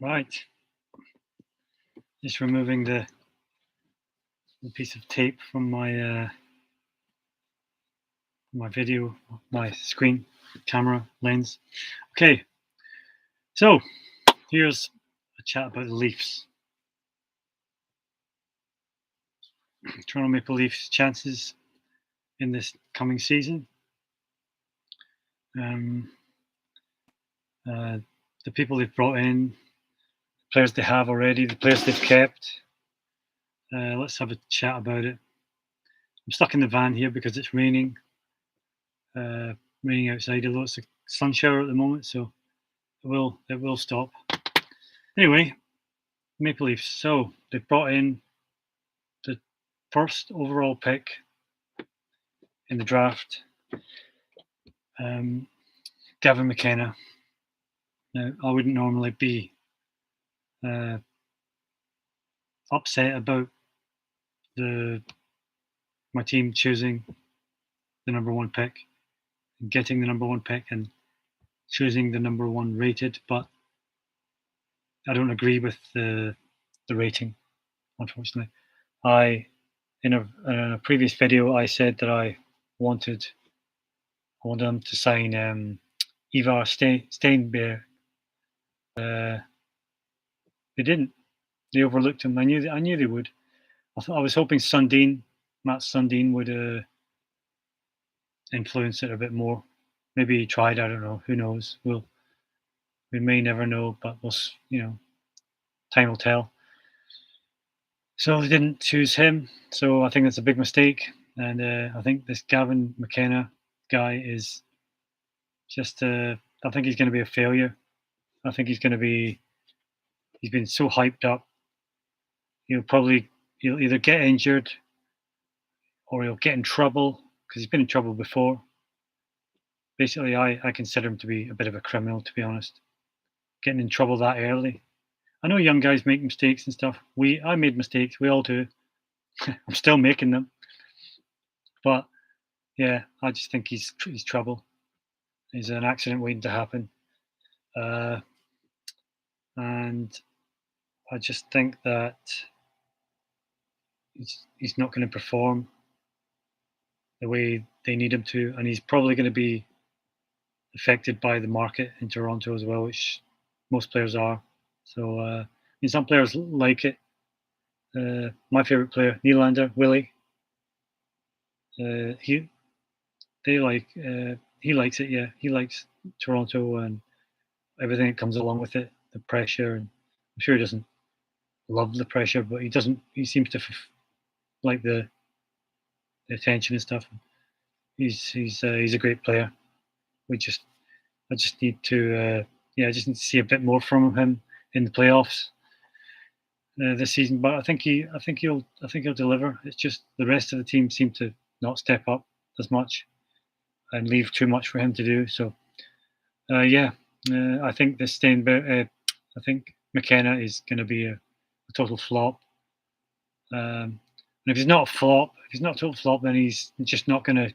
Right, just removing the piece of tape from my video, my screen camera lens. Okay, so here's a chat about the Leafs. Toronto Maple Leafs chances in this coming season. Um, the people they've brought in, players they have already, the players they've kept. Let's have a chat about it. I'm stuck in the van here because it's raining. Raining outside, although it's a sun shower at the moment, so it will stop. Anyway, Maple Leafs. So they've brought in the first overall pick in the draft, Gavin McKenna. Now, I wouldn't normally be uh, upset about my team choosing the number one pick, getting the number one pick, and choosing the number one rated, but I don't agree with the rating. Unfortunately, in a previous video I said that I wanted them to sign Ivar Steinberg. They didn't. They overlooked him. I knew they would. I was hoping Mats Sundin would influence it a bit more. Maybe he tried. I don't know. Who knows? We may never know, but time will tell. So they didn't choose him. So I think that's a big mistake. And I think this Gavin McKenna guy is just. I think he's going to be a failure. I think he's going to be. He's been so hyped up. He'll either get injured or he'll get in trouble because he's been in trouble before. Basically, I consider him to be a bit of a criminal, to be honest. Getting in trouble that early. I know young guys make mistakes and stuff. I made mistakes. We all do. I'm still making them. But yeah, I just think he's trouble. He's an accident waiting to happen. And I just think that he's not going to perform the way they need him to, and he's probably going to be affected by the market in Toronto as well, which most players are. So some players like it. My favorite player, Nylander, Willie. He likes it. Yeah, he likes Toronto and everything that comes along with it, the pressure. And I'm sure he doesn't love the pressure, but he doesn't. He seems to like the attention and stuff. He's a great player. I just need to I just need to see a bit more from him in the playoffs this season. But I think he'll deliver. It's just the rest of the team seem to not step up as much and leave too much for him to do. So I think this Steinberg, I think McKenna is going to be a total flop. And if he's not a total flop, then he's just not going to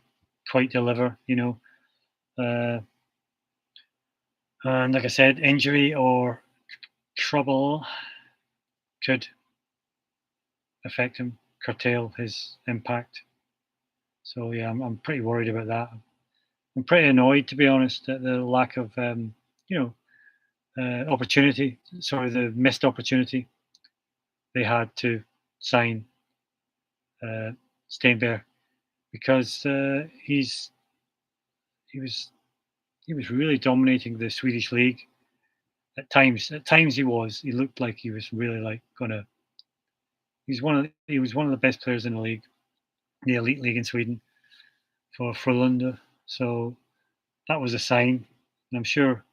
quite deliver. And like I said, injury or trouble could affect him, curtail his impact. So yeah, I'm pretty worried about that. I'm pretty annoyed, to be honest, at the lack of opportunity. Sorry, the missed opportunity they had to sign Steinberg because he was really dominating the Swedish league at times. At times he looked like he was really like gonna. He was one of the best players in the league, the elite league in Sweden for Frölunda. So that was a sign. And I'm sure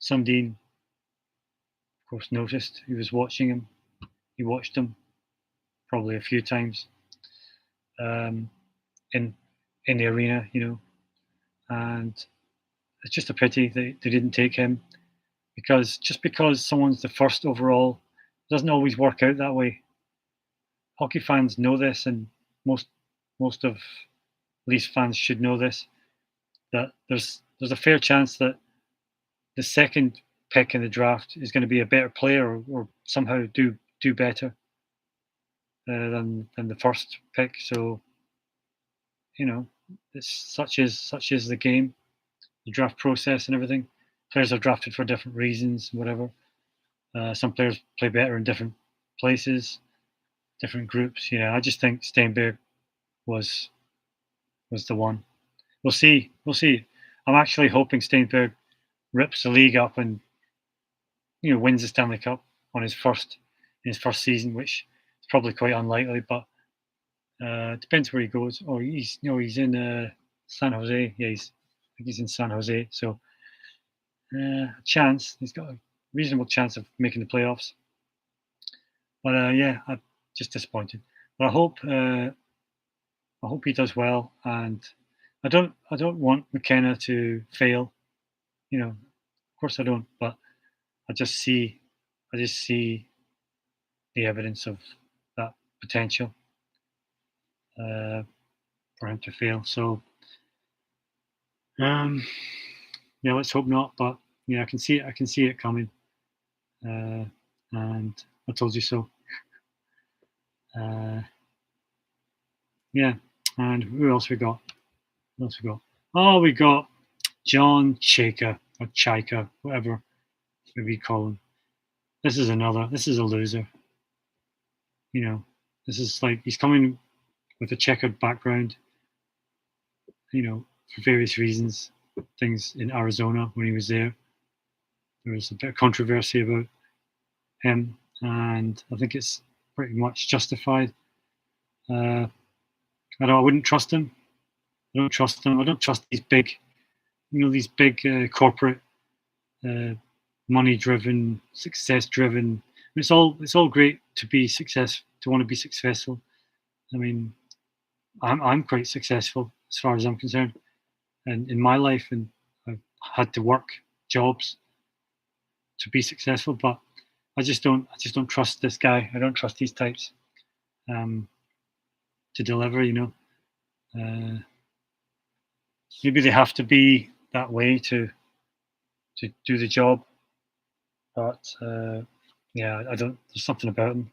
Sundin, of course, noticed. He was watching him. He watched him probably a few times in the arena, and it's just a pity they didn't take him because someone's the first overall doesn't always work out that way. Hockey fans know this, and most of Leafs fans should know this, that there's a fair chance that the second pick in the draft is going to be a better player or somehow do better than the first pick. So it's such is the game, the draft process and everything. Players are drafted for different reasons, whatever. Some players play better in different places, different groups. Yeah, I just think Steinberg was the one. We'll see. We'll see. I'm actually hoping Steinberg rips the league up and wins the Stanley Cup on his first season, which is probably quite unlikely. But depends where he goes. Oh, he's in San Jose. Yeah, I think he's in San Jose. So a chance. He's got a reasonable chance of making the playoffs. But yeah, I'm just disappointed. But I hope he does well, and I don't want McKenna to fail. Of course I don't, but I just see I just see the evidence of that potential uh, for him to fail. So um, yeah, let's hope not. But yeah, I can see it coming, and I told you so. Uh, yeah, and who else we got? Who else we got? Oh, we got John Chayka or Chaika, whatever maybe you call him. This is another. This is a loser. This is like he's coming with a checkered background. For various reasons, things in Arizona when he was there. There was a bit of controversy about him, and I think it's pretty much justified. I wouldn't trust him. I don't trust him. I don't trust these big corporate, money-driven, success-driven. It's all great to be to want to be successful. I mean, I'm quite successful as far as I'm concerned, and in my life, and I've had to work jobs to be successful, but I just don't trust this guy. I don't trust these types to deliver. Maybe they have to be that way to do the job, but yeah, I don't. There's something about him,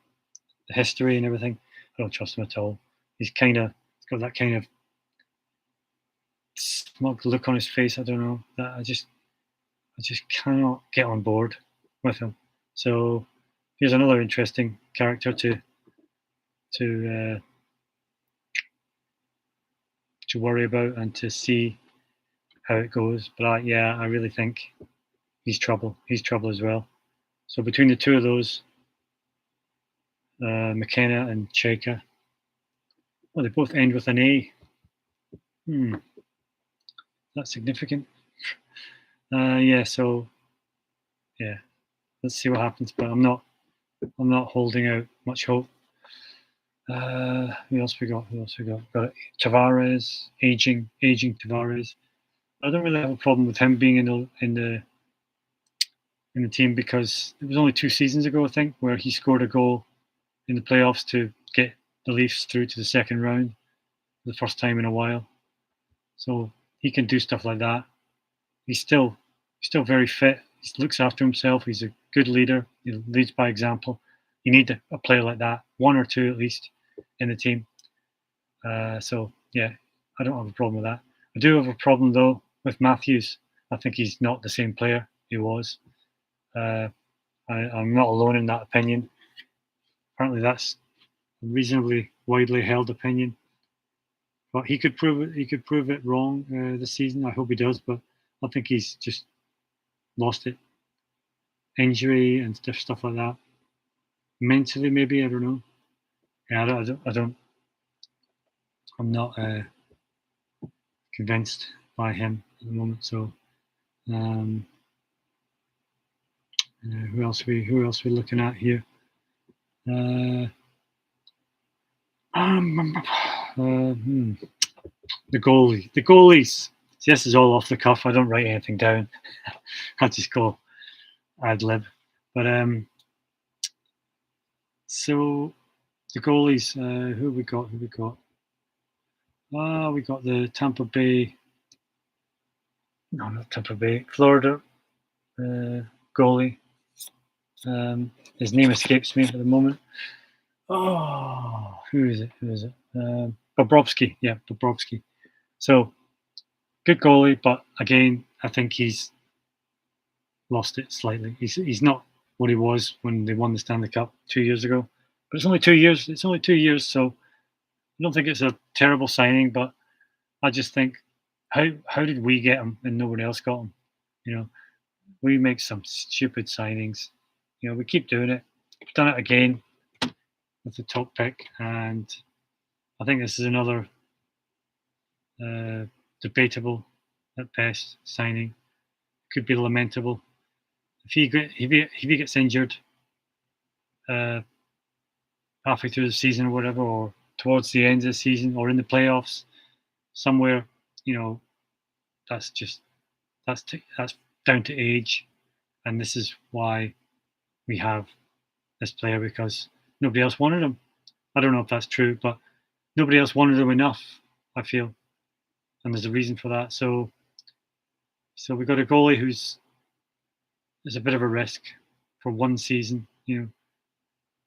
the history and everything. I don't trust him at all. He's got that kind of smug look on his face. I don't know that I just cannot get on board with him. So here's another interesting character to to worry about and to see how it goes. But I really think he's trouble. He's trouble as well. So between the two of those, McKenna and Chayka, they both end with an A. That's significant. Yeah. So yeah, let's see what happens. But I'm not holding out much hope. Who else we got? Got Tavares, aging Tavares. I don't really have a problem with him being in the team because it was only 2 seasons ago, I think, where he scored a goal in the playoffs to get the Leafs through to the second round for the first time in a while. So he can do stuff like that. He's still very fit. He looks after himself. He's a good leader. He leads by example. You need a player like that, one or two at least, in the team. So yeah, I don't have a problem with that. I do have a problem though with Matthews. I think he's not the same player he was. I'm not alone in that opinion. Apparently, that's a reasonably widely held opinion. But he could prove it. He could prove it wrong this season. I hope he does. But I think he's just lost it. Injury and stuff like that. Mentally, maybe I don't know. Yeah, I don't. I'm not convinced by him at the moment. So, who else we looking at here? The goalies. See, this is all off the cuff. I don't write anything down. I just go ad lib. But so the goalies. Who we got? We got the Tampa Bay. No, not Tampa Bay. Florida. goalie. His name escapes me at the moment. Oh, who is it? Bobrovsky. Yeah, Bobrovsky. So, good goalie, but again, I think he's lost it slightly. He's not what he was when they won the Stanley Cup 2 years ago. But it's only 2 years. It's only 2 years, so I don't think it's a terrible signing. But I just think, how did we get him and nobody else got him? You know, we make some stupid signings. You know, we keep doing it. We've done it again with the top pick, and I think this is another debatable at best signing. Could be lamentable if he gets injured halfway through the season or whatever, or towards the end of the season, or in the playoffs somewhere. You know, that's down to age, and this is why we have this player, because nobody else wanted him. I don't know if that's true, but nobody else wanted him enough, I feel, and there's a reason for that. So we got a goalie who's a bit of a risk for one season. You know,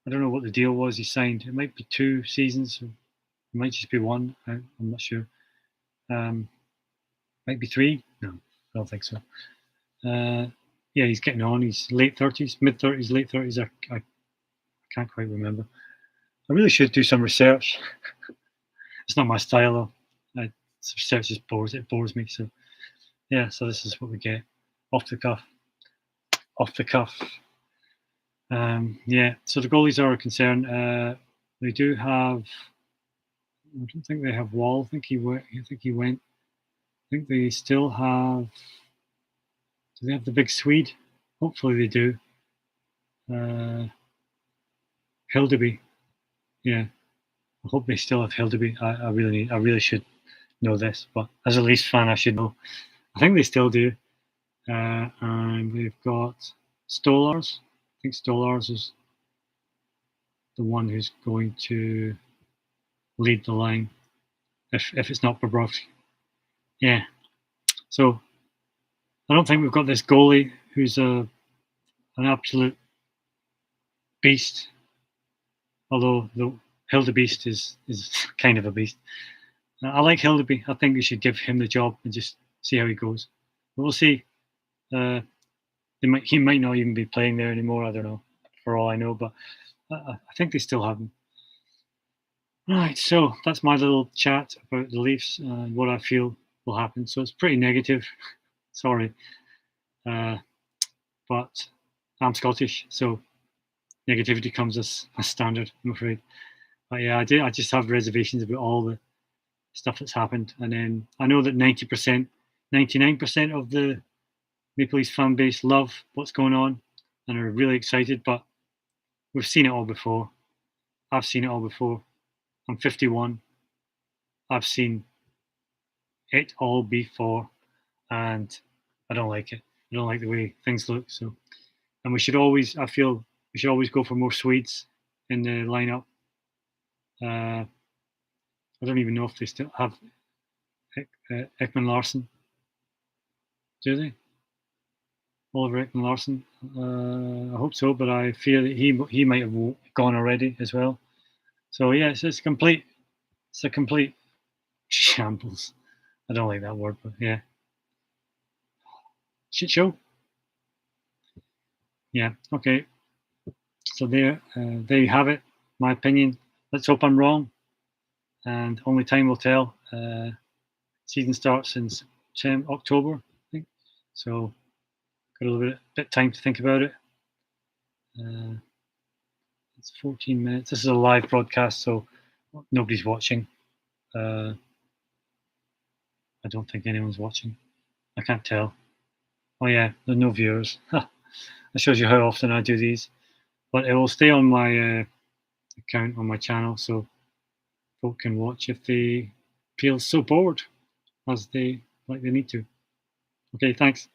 I don't know what the deal was he signed. It might be 2 seasons, or it might just be 1. I'm not sure. Might be 3. No, I don't think so. Yeah, he's getting on. He's late 30s, mid 30s, late 30s. I can't quite remember. I really should do some research. It's not my style though. Research just bores me. So yeah, so this is what we get off the cuff. Yeah, so the goalies are a concern. They do have. I don't think they have Wall. I think he went. I think they still have. Do they have the big Swede? Hopefully they do. Hildeby. Yeah, I hope they still have Hildeby. I really should know this, but as a Leafs fan, I should know. I think they still do. And we've got Stolarz. I think Stolarz is the one who's going to lead the line if it's not Bobrovsky. Yeah. So I don't think we've got this goalie who's an absolute beast. Although the Hildebeest is kind of a beast. I like Hildeby. I think we should give him the job and just see how he goes. But we'll see. He might not even be playing there anymore. I don't know, for all I know. But I think they still have him. Right, so that's my little chat about the Leafs and what I feel will happen. So it's pretty negative. Sorry. But I'm Scottish, so negativity comes as standard, I'm afraid. But yeah, I just have reservations about all the stuff that's happened. And then I know that 99% of the Maple Leafs fan base love what's going on and are really excited, but we've seen it all before. I've seen it all before. I'm 51. I've seen it all before, and I don't like it. I don't like the way things look. So, and I feel we should always go for more Swedes in the lineup. I don't even know if they still have Ekman Larsson. Do they? Oliver Ekman Larsson. I hope so, but I fear that he might have gone already as well. So yeah, it's a complete shambles. I don't like that word, but yeah, shit show. Yeah, okay. So there you have it. My opinion. Let's hope I'm wrong, and only time will tell. Season starts in October, I think. So got a little bit time to think about it. It's 14 minutes. This is a live broadcast, so nobody's watching. I don't think anyone's watching. I can't tell. Oh yeah, there's no viewers. That shows you how often I do these. But it will stay on my account on my channel, so folk can watch if they feel so bored as they need to. Okay, thanks.